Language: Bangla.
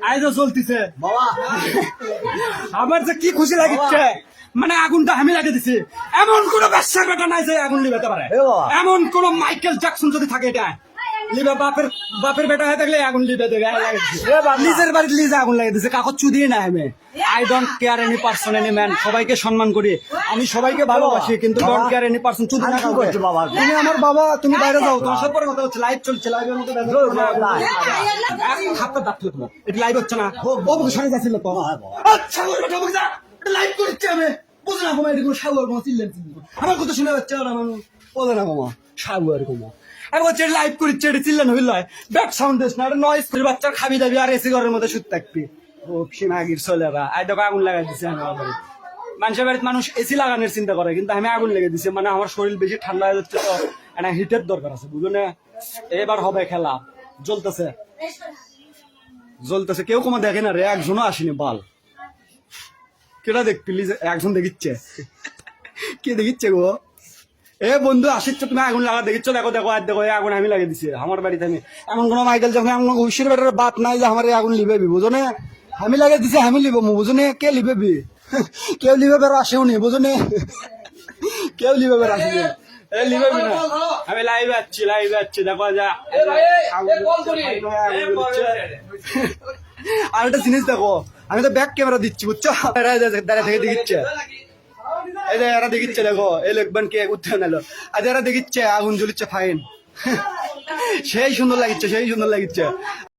আইজও চলতেছে বাবা আমার যে কি খুশি লাগিচ্ছে মানে আগুনটা আমি লাগিয়ে দিছি এমন কোন ব্যবসার বেটা নাই যে আগুন লিবাতে পারে এ বাবা। এমন কোন মাইকেল জ্যাকসন যদি থাকে এটা লিবা বাপের বেটা হয়ে থাকলে আগুন লিবে দেবে নিজের বাড়িতে লিজে আগুন লাগিয়ে দিছে কাকত চুদিয়ে না আমি I don't care any person any man সবাইকে সম্মান করি আমি সবাইকে ভালোবাসি কিন্তু ডোন্ট কেয়ার এনি পার্সন চুদি না কি করছো বাবা? তুমি আমার বাবা তুমি বাইরে যাও তোমার সাথে পরে কথা হচ্ছে লাইভ চলছে লাইভের মধ্যে হাতটা ডাকলো তোমার এটা লাইভ হচ্ছে না ও বুকে সরে যাচ্ছিল তো আচ্ছা ওটা বুকে যা লাইভ করছে আমি বুঝে না কমা এরকম সাগুয়ার কমা চিল্লেন আমার কথা শুনে যাচ্ছে আর আমার বোঝে না কমা সাগুয়ার কমা আমি বলছি লাইভ করছে এটা চিল্লেন হইল ব্যাক সাউন্ড দিস না নয়েজ করে বাচ্চার খাবি দাবি আর এসি ঘরের মধ্যে শুতে থাকবি ও সীমাগির চলেরা আই তো আগুন লাগাই দিছে আমার বাড়ি মানুষের বাড়িতে মানুষ এসি লাগানোর চিন্তা করে কিন্তু আমি আগুন লেগে দিছি মানে আমার শরীর বেশি ঠান্ডা হয়ে যাচ্ছে তো একটা হিটের দরকার আছে বুঝলো না এবার হবে খেলা জ্বলতেছে জ্বলতেছে কেউ কমা দেখে না রে একজনও আসেনি বাল কেটা দেখ প্লিজ একজন দেখিচ্ছে কে দেখিচ্ছে গো এ বন্ধু আসিচ্ছে তুমি আগুন লাগা দেখিচ্ছ দেখো দেখো আর দেখো এই আগুন আমি লাগিয়ে দিছি আমার বাড়িতে আমি এমন কোনো মাইকেল যখন এমন হুশির বেটার বাপ নাই যে আমার এই আগুন লিবেবি বুঝো না আমি লাগিয়ে দিছি আমি লিব বুঝো না কে লিবেবি কেউ লিবে বের আসেও নি বুঝো না কেউ লিবে বের আসেনি এ লিবেবি না আমি লাইভে আছি দেখো যা আর একটা জিনিস দেখো আমি তো ব্যাক ক্যামেরা দিচ্ছি বুঝছো দাঁড়িয়ে থেকে দেখিচ্ছে এই যে এরা দেখিচ্ছে দেখো এই লোকবান কে উঠে নিল আজ এরা দেখিচ্ছে আগুন জ্বলিচ্ছে ফাইন সেই সুন্দর লাগিচ্ছে